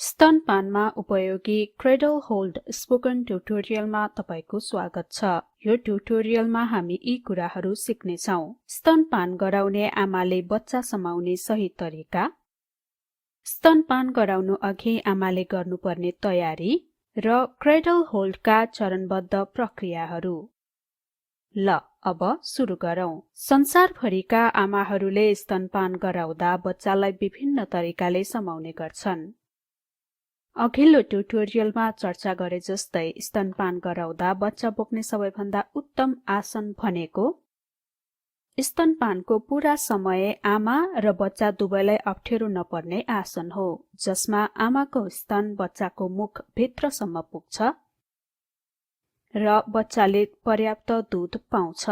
स्तनपानमा उपयोगी cradle hold spoken ट्युटोरियलमा तपाईको स्वागत छ। यो ट्युटोरियलमा हामी यी कुराहरू सिक्ने छौं। स्तनपान गराउने आमाले बच्चा समाउने सही तरिका, स्तनपान गराउनु अघि आमाले गर्नुपर्ने तयारी र क्रेडल होल्डका चरणबद्ध प्रक्रियाहरू। ल अब सुरु गरौं। संसारभरिका आमाहरूले स्तनपान गराउँदा बच्चालाई विभिन्न तरिकाले समाउने गर्छन्। अघिल्लो ट्युटोरियलमा चर्चा गरे जस्तै स्तनपान गराउँदा बच्चा बोक्ने सबैभन्दा उत्तम आसन भनेको स्तनपानको पूरा समय आमा र बच्चा दुवैलाई अप्ठ्यारो नपर्ने आसन हो, जसमा आमाको स्तन बच्चाको मुख भित्रसम्म पुग्छ र बच्चाले पर्याप्त दूध पाउँछ।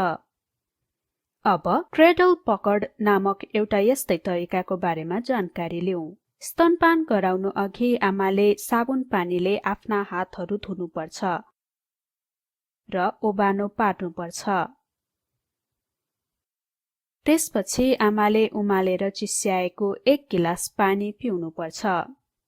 अब क्रेडल पकड नामक एउटा यस्तै तरिकाको बारेमा जानकारी लिऊ। स्तनपान गराउनु अघि आमाले साबुन पानीले आफ्ना हातहरू धुनुपर्छ र ओबानो पार्नुपर्छ। त्यसपछि आमाले उमालेर चिस्याएको 1 गिलास पानी पिउनुपर्छ।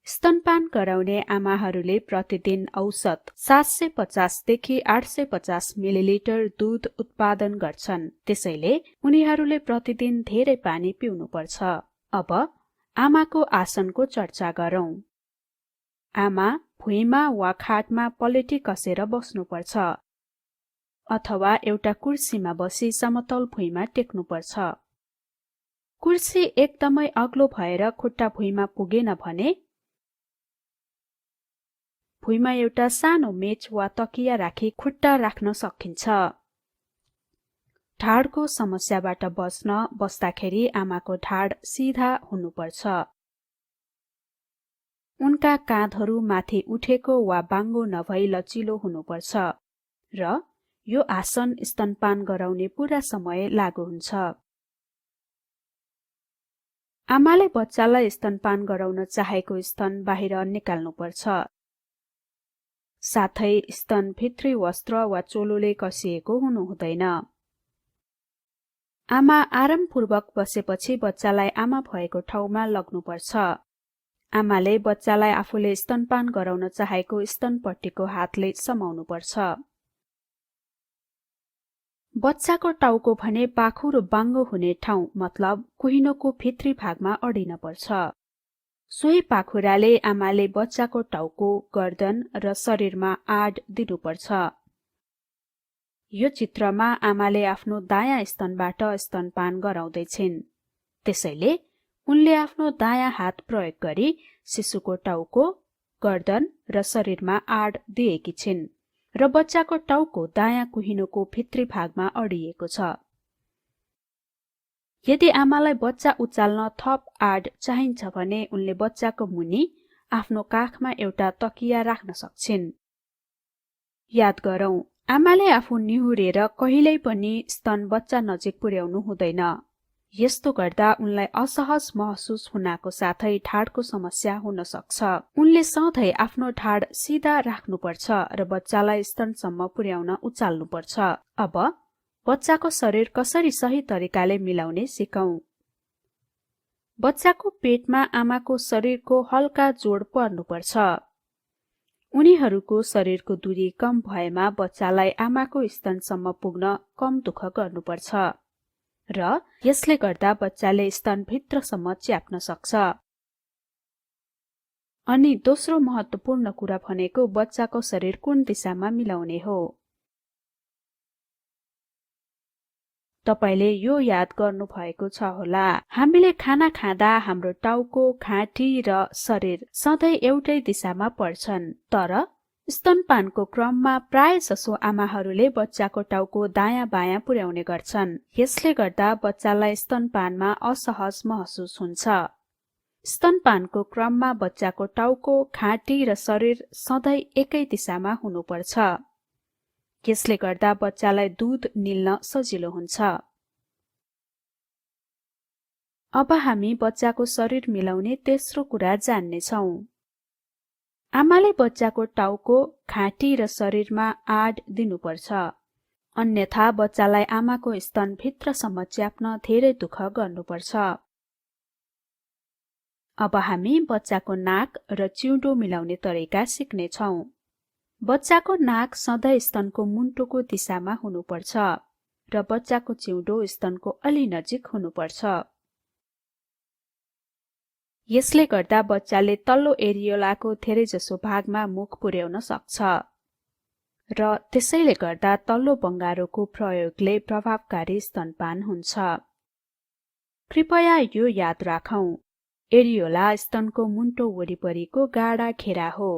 स्तनपान गराउने आमाहरूले प्रतिदिन औसत 750 देखि 850 मिलिलिटर दूध उत्पादन गर्छन्, त्यसैले उनीहरूले प्रतिदिन धेरै पानी पिउनुपर्छ। अब आमाको आसनको चर्चा गरौं। आमा भुइँमा वा खाटमा पलेटी कसेर बस्नुपर्छ अथवा एउटा कुर्सीमा बसी समतल भुइँमा टेक्नुपर्छ। कुर्सी एकदमै अग्लो भएर खुट्टा भुइँमा पुगेन भने भुइँमा एउटा सानो मेच वा तकिया राखी खुट्टा राख्न सकिन्छ। ढाडको समस्याबाट बस्दाखेरि आमाको ढाड सिधा हुनुपर्छ। उनका काँधहरू माथि उठेको वा बाङ्गो नभई लचिलो हुनुपर्छ र यो आसन स्तनपान गराउने पूरा समय लागू हुन्छ। आमाले बच्चालाई स्तनपान गराउन चाहेको स्तन बाहिर निकाल्नुपर्छ, साथै स्तन भित्री वस्त्र वा चोलोले कसिएको हुनु हुँदैन। आमा आरामपूर्वक बसेपछि बच्चालाई आमा भएको ठाउँमा लग्नुपर्छ। आमाले बच्चालाई आफूले स्तनपान गराउन चाहेको स्तनपट्टिको हातले समाउनुपर्छ। बच्चाको टाउको भने पाखुरो बाङ्गो हुने ठाउँ मतलब कुहिनोको भित्री भागमा अडिन पर्छ। सोही पाखुराले आमाले बच्चाको टाउको, गर्दन र शरीरमा आड दिनुपर्छ। यो चित्रमा आमाले आफ्नो दायाँ स्तनबाट स्तनपान गराउँदैछिन्, त्यसैले उनले आफ्नो दायाँ हात प्रयोग गरी शिशुको टाउको, गर्दन र शरीरमा आड दिएकी छिन् र बच्चाको टाउको दायाँ कुहिनोको भित्री भागमा अडिएको छ। यदि आमालाई बच्चा उचाल्न थप आड चाहिन्छ भने उनले बच्चाको मुनि आफ्नो काखमा एउटा तकिया राख्न सक्छिन्। याद गरौं, आमाले आफू निहुरेर कहिल्यै पनि स्तन बच्चा नजिक पुर्याउनु हुँदैन। यस्तो गर्दा उनलाई असहज महसुस हुनको साथै ढाडको समस्या हुन सक्छ। उनले सधैँ आफ्नो ढाड सिधा राख्नुपर्छ र बच्चालाई स्तनसम्म पुर्याउन उचाल्नुपर्छ। अब बच्चाको शरीर कसरी सही तरिकाले मिलाउने सिकौं। बच्चाको पेटमा आमाको शरीरको हल्का जोड पर्नुपर्छ। उनीहरूको शरीरको दूरी कम भएमा बच्चालाई आमाको स्तनसम्म पुग्न कम दुःख गर्नुपर्छ र यसले गर्दा बच्चाले स्तन भित्रसम्म च्याप्न सक्छ। अनि दोस्रो महत्त्वपूर्ण कुरा भनेको बच्चाको शरीर कुन दिशामा मिलाउने हो। तपाईले यो याद गर्नु भएको छ होला, हामीले खाना खाँदा हाम्रो टाउको, घाँटी र शरीर सधैँ एउटै दिशामा पर्छन्, तर स्तनपानको क्रममा प्रायजसो आमाहरूले बच्चाको टाउको दायाँ बायाँ पुर्याउने गर्छन्। यसले गर्दा बच्चालाई स्तनपानमा असहज महसुस हुन्छ। स्तनपानको क्रममा बच्चाको टाउको, घाँटी र शरीर सधैँ एकै दिशामा हुनुपर्छ। यसले गर्दा बच्चालाई दूध निल्न सजिलो हुन्छ। अब हामी बच्चाको शरीर मिलाउने तेस्रो कुरा जान्ने छौं। आमाले बच्चाको टाउको, घाँटी र शरीरमा आड दिनुपर्छ, अन्यथा बच्चालाई आमाको स्तन भित्रसम्म च्याप्न धेरै दुःख गर्नुपर्छ। अब हामी बच्चाको नाक र चिउँडो मिलाउने तरिका सिक्ने छौं। बच्चाको नाक सधैं स्तनको मुन्टोको दिशामा हुनुपर्छ र बच्चाको चिउँडो स्तनको अलि नजिक हुनुपर्छ। यसले गर्दा बच्चाले तल्लो एरियोलाको धेरैजसो भागमा मुख पुर्याउन सक्छ र त्यसैले गर्दा तल्लो बङ्गारोको प्रयोगले प्रभावकारी स्तनपान हुन्छ। कृपया यो याद राखौं, एरियोला स्तनको मुन्टो वरिपरिको गाढा घेरा हो।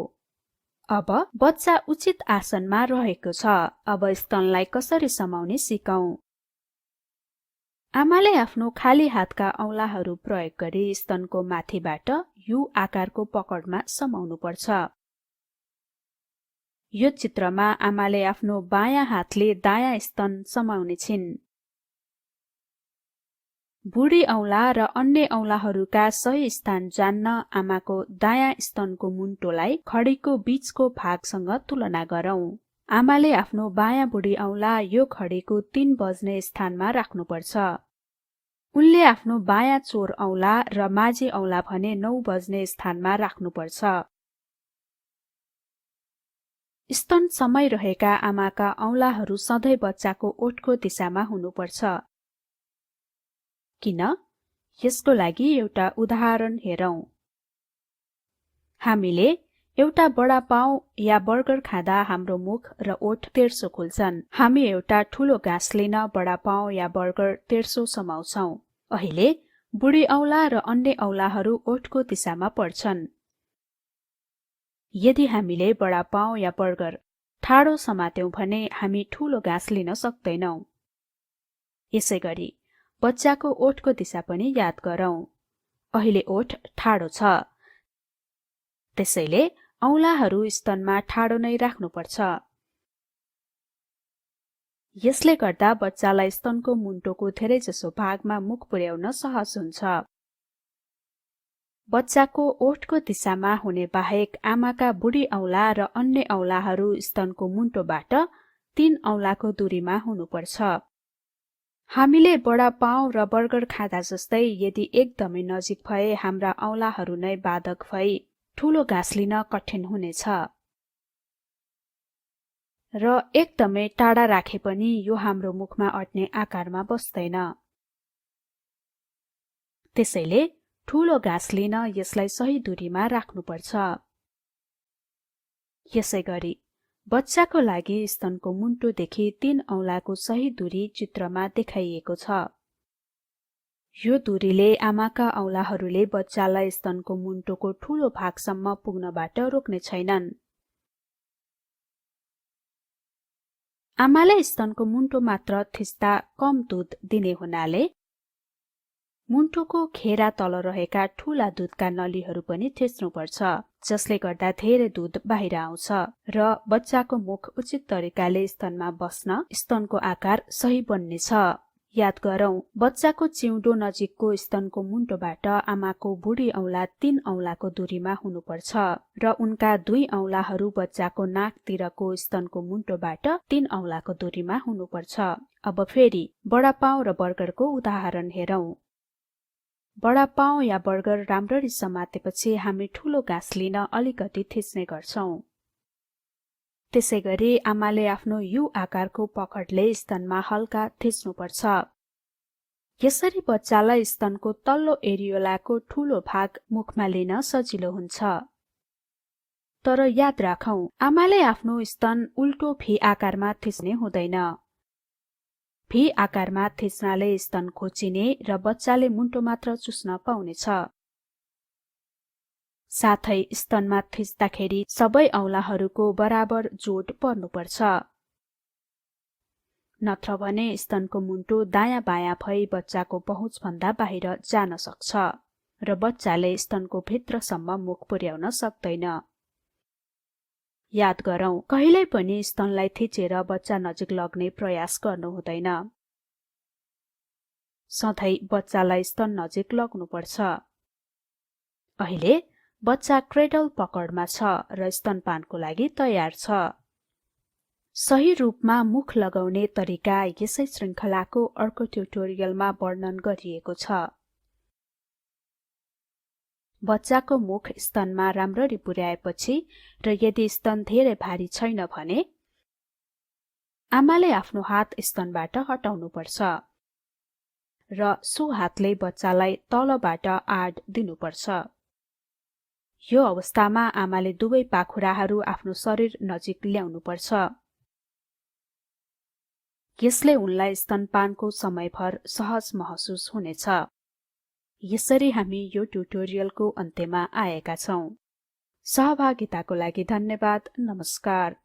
अब बच्चा उचित आसनमा रहेको छ। अब स्तनलाई कसरी समाउने सिकौं। आमाले आफ्नो खाली हातका औंलाहरू प्रयोग गरी स्तनको माथिबाट यू आकारको पकडमा समाउनुपर्छ। यो चित्रमा आमाले आफ्नो बायाँ हातले दायाँ स्तन समाउने छिन्। बुढी औंला र अन्य औंलाहरूका सही स्थान जान्न आमाको दायाँ स्तनको मुन्टोलाई खडीको बीचको भागसँग तुलना गरौं। आमाले आफ्नो बायाँ बुढी औंला यो खडीको 3 बज्ने स्थानमा राख्नुपर्छ। उनले आफ्नो बायाँ चोर औंला र माझी औंला भने 9 बज्ने स्थानमा राख्नुपर्छ। स्तन समाइरहेका आमाका औंलाहरू सधैं बच्चाको ओठको दिशामा हुनुपर्छ। किन? यसको लागि एउटा उदाहरण हेरौं। हामीले एउटा बडा पाउ या बर्गर खाँदा हाम्रो मुख र ओठ तेर्सो खुल्छन्। हामी एउटा ठूलो गाँस लिन बडा पाउ या बर्गर तेर्सो समाउँछौं। अहिले बुढी औंला र अन्य औंलाहरू ओठको दिशामा पर्छन्। यदि हामीले बडा पाउ या बर्गर ठाडो समात्यौं भने हामी ठूलो गाँस लिन सक्दैनौं। यसैगरी बच्चाको ओठको दिशा पनि याद गरौं। अहिले ओठ ठाडो छ, त्यसैले औंलाहरू स्तनमा ठाडो नै राख्नुपर्छ। यसले गर्दा बच्चालाई स्तनको मुन्टोको धेरैजसो भागमा मुख पुर्याउन सहज हुन्छ। बच्चाको ओठको दिशामा हुने बाहेक आमाका बुढी औंला र अन्य औंलाहरू स्तनको मुन्टोबाट 3 औंलाको दूरीमा हुनुपर्छ। हामीले बडा पाउ र बर्गर खाँदा जस्तै यदि एकदमै नजिक भए हाम्रा औंलाहरू नै बाधक भई ठूलो घाँस लिन कठिन हुनेछ। र एकदमै टाढा राखे पनि यो हाम्रो मुखमा अट्ने आकारमा बस्दैन। त्यसैले ठूलो घाँस लिन यसलाई सही दूरीमा राख्नुपर्छ। यसैगरी बच्चाको लागि स्तनको मुन्टोदेखि 3 औंलाको सही दूरी चित्रमा देखाइएको छ। यो दूरीले आमाका औंलाहरूले बच्चालाई स्तनको मुन्टोको ठूलो भागसम्म पुग्नबाट रोक्ने छैनन्। आमाले स्तनको मुन्टो मात्र थिच्दा कम दूध दिने हुनाले मुन्टोको घेरा तल रहेका ठूला दूधका नलीहरू पनि थिच्नुपर्छ, जसले गर्दा धेरै दूध बाहिर आउँछ र बच्चाको मुख उचित तरिकाले स्तनमा बस्न स्तनको आकार सही बन्नेछ। याद गरौं, बच्चाको चिउँडो नजिकको स्तनको मुन्टोबाट आमाको बुढी औंला 3 औंलाको दूरीमा हुनुपर्छ र उनका 2 औंलाहरू बच्चाको नाकतिरको स्तनको मुन्टोबाट 3 औंलाको दूरीमा हुनुपर्छ। अब फेरि बडा पाउ र बर्गरको उदाहरण हेरौं। बडा पाउ या बर्गर राम्ररी समातेपछि हामी ठूलो घाँस लिन अलिकति थिच्ने गर्छौं। त्यसैगरी आमाले आफ्नो यू आकारको पकडले स्तनमा हल्का थिच्नुपर्छ। यसरी बच्चालाई स्तनको तल्लो एरियोलाको ठूलो भाग मुखमा लिन सजिलो हुन्छ। तर याद राखौं, आमाले आफ्नो स्तन उल्टो भी आकारमा थिच्ने हुँदैन। भी आकारमा थिच्नाले स्तन खोचिने र बच्चाले मुन्टो मात्र चुस्न पाउनेछ। साथै स्तनमा थिच्दाखेरि सबै औंलाहरूको बराबर जोड पर्नुपर्छ। नत्र भने स्तनको मुन्टो दायाँ बायाँ भई बच्चाको पहुँच भन्दा बाहिर जान सक्छ र बच्चाले स्तनको भित्रसम्म मुख पुर्याउन सक्दैन। याद गरौं, कहिल्यै पनि स्तनलाई थिचेर बच्चा नजिक लग्ने प्रयास गर्नु हुँदैन। सधैं बच्चालाई स्तन नजिक लग्नुपर्छ। अहिले बच्चा क्रेडल पकडमा छ र स्तनपानको लागि तयार छ। सही रूपमा मुख लगाउने तरिका यसै श्रृंखलाको अर्को ट्युटोरियलमा वर्णन गरिएको छ। बच्चाको मुख स्तनमा राम्ररी पुर्याएपछि र यदि स्तन धेरै भारी छैन भने आमाले आफ्नो हात स्तनबाट हटाउनुपर्छ र सो हातले बच्चालाई तलबाट आड दिनुपर्छ। यो अवस्थामा आमाले दुवै पाखुराहरू आफ्नो शरीर नजिक ल्याउनुपर्छ। यसले उनलाई स्तनपानको समयभर सहज महसुस हुनेछ। यसरी हामी यो ट्युटोरियलको अन्त्यमा आएका छौं। सहभागिताको लागि धन्यवाद। नमस्कार।